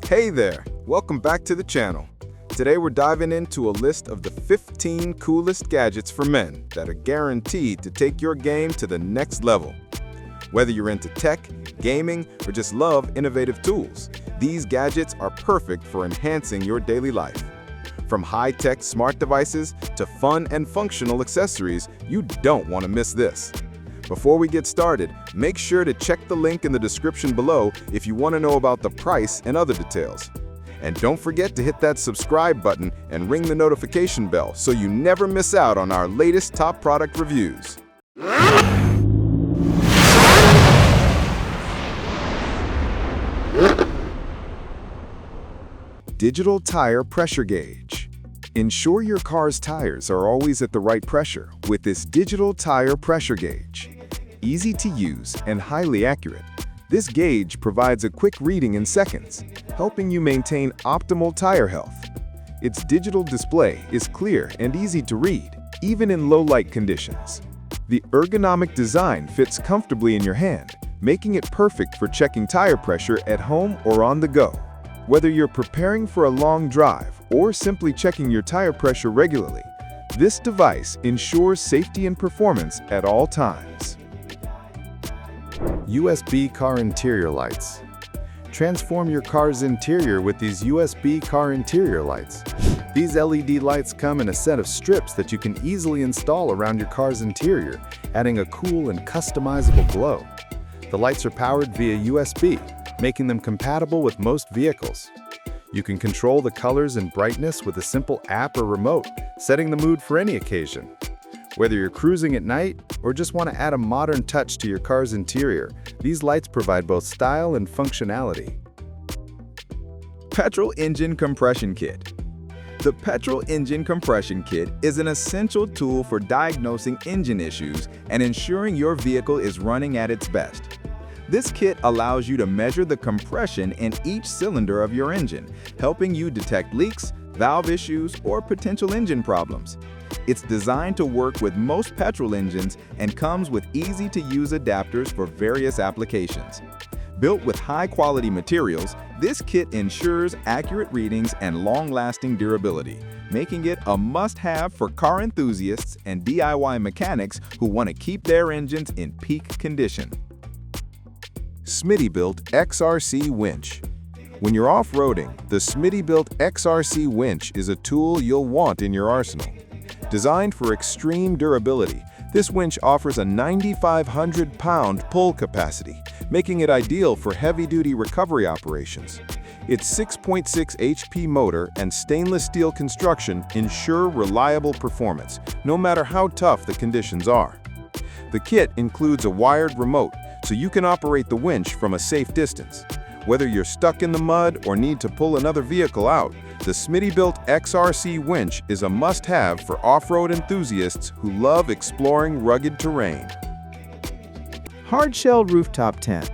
Hey there, welcome back to the channel. Today we're diving into a list of the 15 coolest gadgets for men that are guaranteed to take your game to the next level. Whether you're into tech, gaming, or just love innovative tools, these gadgets are perfect for enhancing your daily life. From high-tech smart devices to fun and functional accessories, you don't want to miss this. Before we get started, make sure to check the link in the description below if you want to know about the price and other details. And don't forget to hit that subscribe button and ring the notification bell so you never miss out on our latest top product reviews. Digital Tire Pressure Gauge. Ensure your car's tires are always at the right pressure with this digital tire pressure gauge. Easy to use and highly accurate, this gauge provides a quick reading in seconds, helping you maintain optimal tire health. Its digital display is clear and easy to read, even in low-light conditions. The ergonomic design fits comfortably in your hand, making it perfect for checking tire pressure at home or on the go. Whether you're preparing for a long drive or simply checking your tire pressure regularly, this device ensures safety and performance at all times. USB car interior lights. Transform your car's interior with these USB car interior lights. These LED lights come in a set of strips that you can easily install around your car's interior, adding a cool and customizable glow. The lights are powered via USB, making them compatible with most vehicles. You can control the colors and brightness with a simple app or remote, setting the mood for any occasion. Whether you're cruising at night or just want to add a modern touch to your car's interior, these lights provide both style and functionality. Petrol Engine Compression Kit. The Petrol Engine Compression Kit is an essential tool for diagnosing engine issues and ensuring your vehicle is running at its best. This kit allows you to measure the compression in each cylinder of your engine, helping you detect leaks, valve issues, or potential engine problems. It's designed to work with most petrol engines and comes with easy-to-use adapters for various applications. Built with high-quality materials, this kit ensures accurate readings and long-lasting durability, making it a must-have for car enthusiasts and DIY mechanics who want to keep their engines in peak condition. Smittybilt XRC Winch. When you're off-roading, the Smittybilt XRC Winch is a tool you'll want in your arsenal. Designed for extreme durability, this winch offers a 9,500-pound pull capacity, making it ideal for heavy-duty recovery operations. Its 6.6 HP motor and stainless steel construction ensure reliable performance, no matter how tough the conditions are. The kit includes a wired remote, so you can operate the winch from a safe distance. Whether you're stuck in the mud or need to pull another vehicle out, the Smittybilt XRC winch is a must-have for off-road enthusiasts who love exploring rugged terrain. Hard-shell rooftop tent.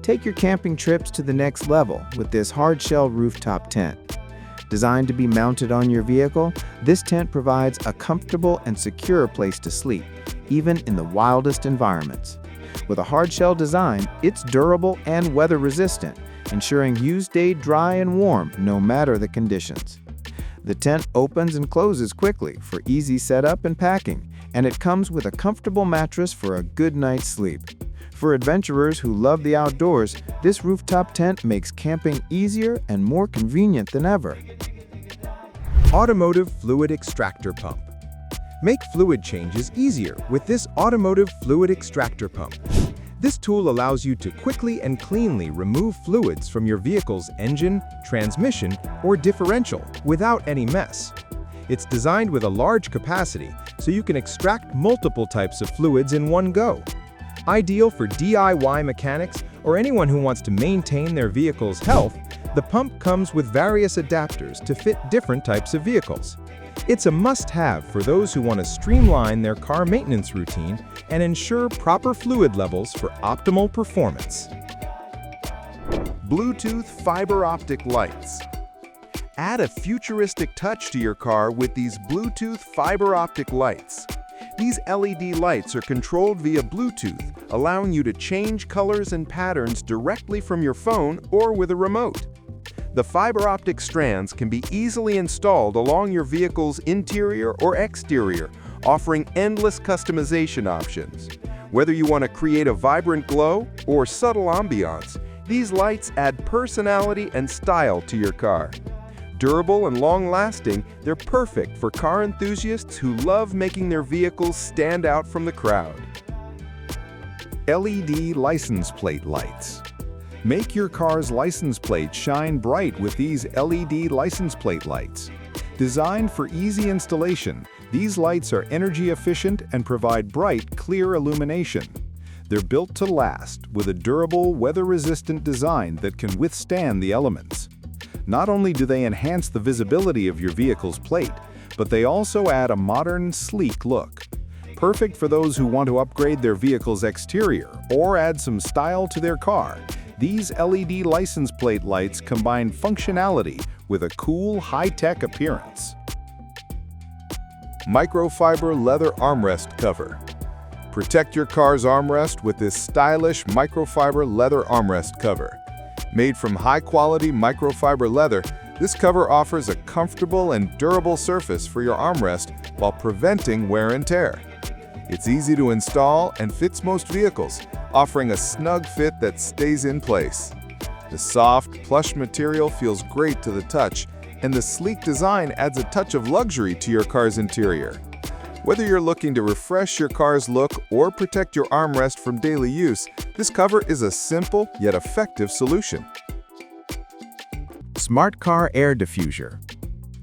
Take your camping trips to the next level with this hard-shell rooftop tent. Designed to be mounted on your vehicle, this tent provides a comfortable and secure place to sleep, even in the wildest environments. With a hard-shell design, it's durable and weather-resistant, ensuring you stay dry and warm no matter the conditions. The tent opens and closes quickly for easy setup and packing, and it comes with a comfortable mattress for a good night's sleep. For adventurers who love the outdoors, this rooftop tent makes camping easier and more convenient than ever. Automotive Fluid Extractor Pump. Make fluid changes easier with this automotive fluid extractor pump. This tool allows you to quickly and cleanly remove fluids from your vehicle's engine, transmission, or differential without any mess. It's designed with a large capacity, so you can extract multiple types of fluids in one go. Ideal for DIY mechanics or anyone who wants to maintain their vehicle's health, the pump comes with various adapters to fit different types of vehicles. It's a must-have for those who want to streamline their car maintenance routine and ensure proper fluid levels for optimal performance. Bluetooth fiber optic lights. Add a futuristic touch to your car with these Bluetooth fiber optic lights. These LED lights are controlled via Bluetooth, allowing you to change colors and patterns directly from your phone or with a remote. The fiber optic strands can be easily installed along your vehicle's interior or exterior, offering endless customization options. Whether you want to create a vibrant glow or subtle ambiance, these lights add personality and style to your car. Durable and long-lasting, they're perfect for car enthusiasts who love making their vehicles stand out from the crowd. LED license plate lights. Make your car's license plate shine bright with these LED license plate lights. Designed for easy installation, these lights are energy efficient and provide bright, clear illumination. They're built to last, with a durable, weather-resistant design that can withstand the elements. Not only do they enhance the visibility of your vehicle's plate, but they also add a modern, sleek look. Perfect for those who want to upgrade their vehicle's exterior or add some style to their car, these LED license plate lights combine functionality with a cool, high-tech appearance. Microfiber leather armrest cover. Protect your car's armrest with this stylish microfiber leather armrest cover. Made from high-quality microfiber leather, this cover offers a comfortable and durable surface for your armrest while preventing wear and tear. It's easy to install and fits most vehicles, offering a snug fit that stays in place. The soft, plush material feels great to the touch, and the sleek design adds a touch of luxury to your car's interior. Whether you're looking to refresh your car's look or protect your armrest from daily use, this cover is a simple yet effective solution. Smart Car Air Diffuser.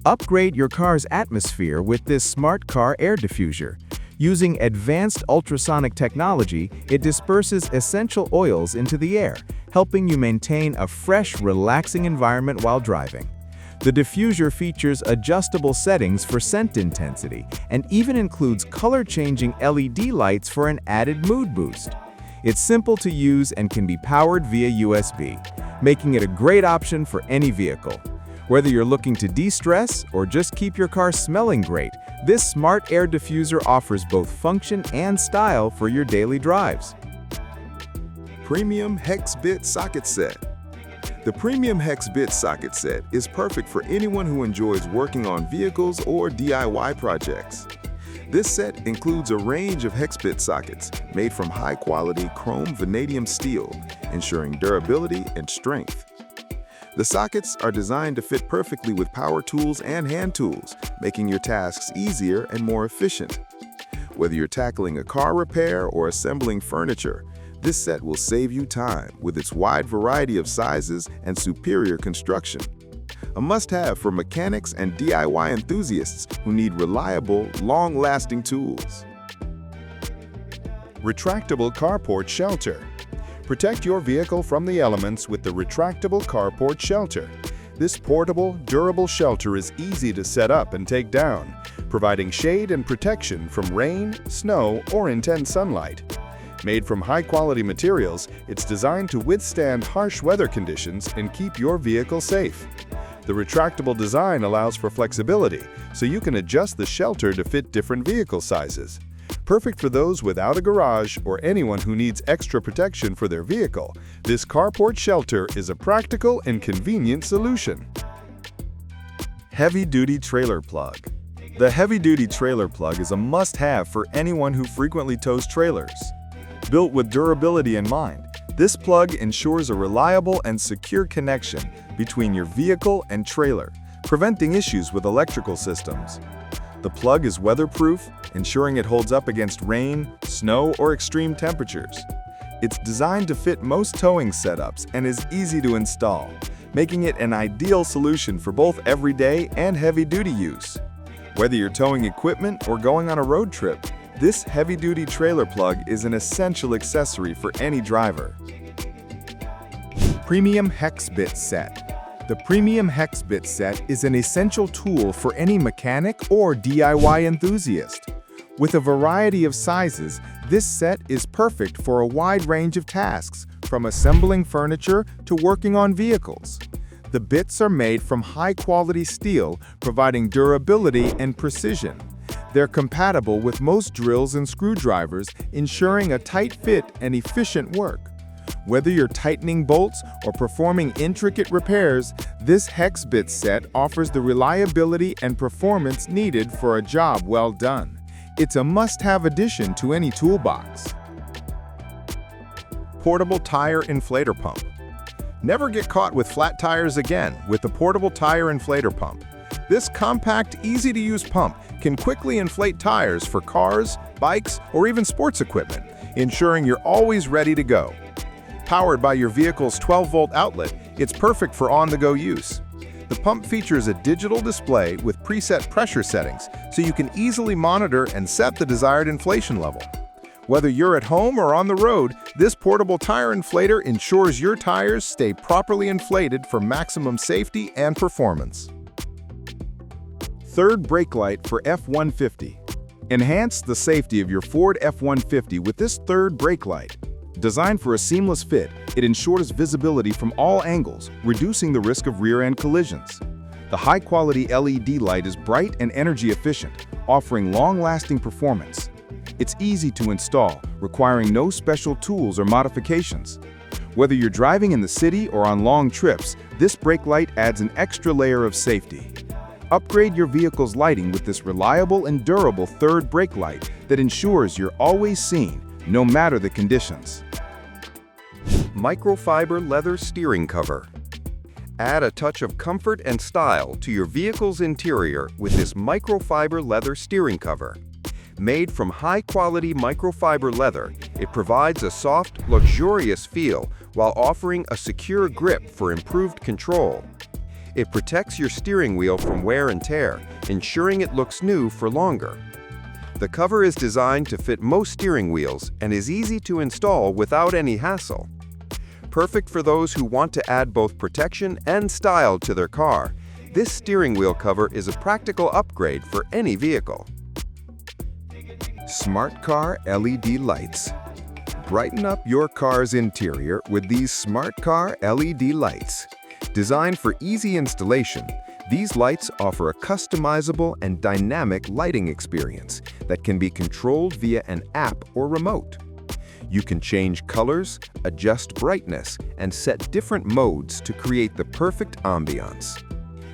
Upgrade your car's atmosphere with this Smart Car Air Diffuser. Using advanced ultrasonic technology, it disperses essential oils into the air, helping you maintain a fresh, relaxing environment while driving. The diffuser features adjustable settings for scent intensity and even includes color-changing LED lights for an added mood boost. It's simple to use and can be powered via USB, making it a great option for any vehicle. Whether you're looking to de-stress or just keep your car smelling great, this smart air diffuser offers both function and style for your daily drives. Premium Hex Bit Socket Set. The Premium Hex Bit Socket Set is perfect for anyone who enjoys working on vehicles or DIY projects. This set includes a range of hex bit sockets made from high-quality chrome vanadium steel, ensuring durability and strength. The sockets are designed to fit perfectly with power tools and hand tools, making your tasks easier and more efficient. Whether you're tackling a car repair or assembling furniture, this set will save you time with its wide variety of sizes and superior construction. A must-have for mechanics and DIY enthusiasts who need reliable, long-lasting tools. Retractable carport shelter. Protect your vehicle from the elements with the retractable carport shelter. This portable, durable shelter is easy to set up and take down, providing shade and protection from rain, snow, or intense sunlight. Made from high-quality materials, it's designed to withstand harsh weather conditions and keep your vehicle safe. The retractable design allows for flexibility, so you can adjust the shelter to fit different vehicle sizes. Perfect for those without a garage or anyone who needs extra protection for their vehicle, this carport shelter is a practical and convenient solution. Heavy-duty trailer plug. The heavy-duty trailer plug is a must-have for anyone who frequently tows trailers. Built with durability in mind, this plug ensures a reliable and secure connection between your vehicle and trailer, preventing issues with electrical systems. The plug is weatherproof, ensuring it holds up against rain, snow, or extreme temperatures. It's designed to fit most towing setups and is easy to install, making it an ideal solution for both everyday and heavy-duty use. Whether you're towing equipment or going on a road trip, this heavy-duty trailer plug is an essential accessory for any driver. Premium Hex Bit Set. The Premium Hex Bit Set is an essential tool for any mechanic or DIY enthusiast. With a variety of sizes, this set is perfect for a wide range of tasks, from assembling furniture to working on vehicles. The bits are made from high-quality steel, providing durability and precision. They're compatible with most drills and screwdrivers, ensuring a tight fit and efficient work. Whether you're tightening bolts or performing intricate repairs, this hex bit set offers the reliability and performance needed for a job well done. It's a must-have addition to any toolbox. Portable tire inflator pump. Never get caught with flat tires again with the portable tire inflator pump. This compact, easy-to-use pump can quickly inflate tires for cars, bikes, or even sports equipment, ensuring you're always ready to go. Powered by your vehicle's 12-volt outlet, it's perfect for on-the-go use. The pump features a digital display with preset pressure settings, so you can easily monitor and set the desired inflation level. Whether you're at home or on the road, this portable tire inflator ensures your tires stay properly inflated for maximum safety and performance. Third brake light for F-150. Enhance the safety of your Ford F-150 with this third brake light. Designed for a seamless fit, it ensures visibility from all angles, reducing the risk of rear-end collisions. The high-quality LED light is bright and energy efficient, offering long-lasting performance. It's easy to install, requiring no special tools or modifications. Whether you're driving in the city or on long trips, this brake light adds an extra layer of safety. Upgrade your vehicle's lighting with this reliable and durable third brake light that ensures you're always seen, no matter the conditions. Microfiber leather steering cover. Add a touch of comfort and style to your vehicle's interior with this microfiber leather steering cover. Made from high-quality microfiber leather, it provides a soft, luxurious feel while offering a secure grip for improved control. It protects your steering wheel from wear and tear, ensuring it looks new for longer. The cover is designed to fit most steering wheels and is easy to install without any hassle. Perfect for those who want to add both protection and style to their car, this steering wheel cover is a practical upgrade for any vehicle. Smart Car LED lights. Brighten up your car's interior with these Smart Car LED lights. Designed for easy installation, these lights offer a customizable and dynamic lighting experience that can be controlled via an app or remote. You can change colors, adjust brightness, and set different modes to create the perfect ambiance.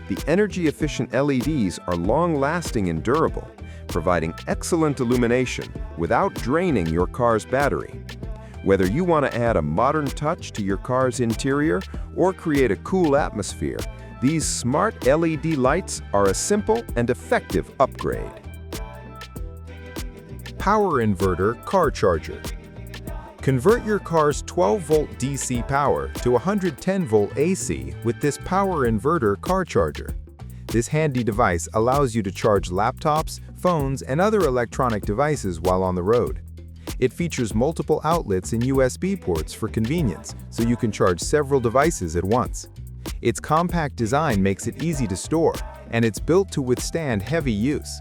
The energy-efficient LEDs are long-lasting and durable, providing excellent illumination without draining your car's battery. Whether you want to add a modern touch to your car's interior or create a cool atmosphere, these smart LED lights are a simple and effective upgrade. Power inverter car charger. Convert your car's 12-volt DC power to 110-volt AC with this power inverter car charger. This handy device allows you to charge laptops, phones, and other electronic devices while on the road. It features multiple outlets and USB ports for convenience, so you can charge several devices at once. Its compact design makes it easy to store, and it's built to withstand heavy use.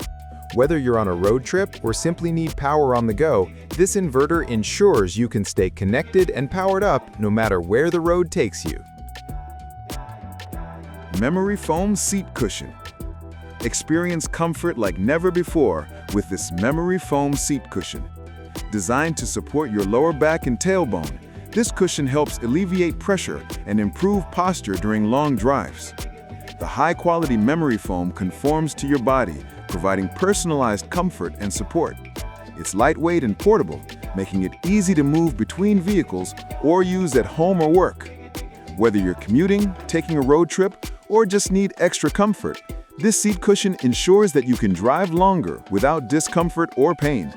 Whether you're on a road trip or simply need power on the go, this inverter ensures you can stay connected and powered up no matter where the road takes you. Memory foam seat cushion. Experience comfort like never before with this memory foam seat cushion. Designed to support your lower back and tailbone, this cushion helps alleviate pressure and improve posture during long drives. The high-quality memory foam conforms to your body, providing personalized comfort and support. It's lightweight and portable, making it easy to move between vehicles or use at home or work. Whether you're commuting, taking a road trip, or just need extra comfort, this seat cushion ensures that you can drive longer without discomfort or pain.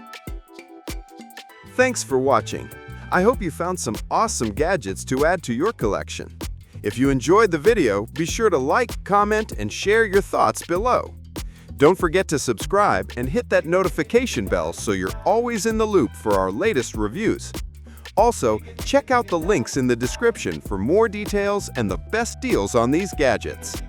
Thanks for watching. I hope you found some awesome gadgets to add to your collection. If you enjoyed the video, be sure to like, comment, and share your thoughts below. Don't forget to subscribe and hit that notification bell so you're always in the loop for our latest reviews. Also, check out the links in the description for more details and the best deals on these gadgets.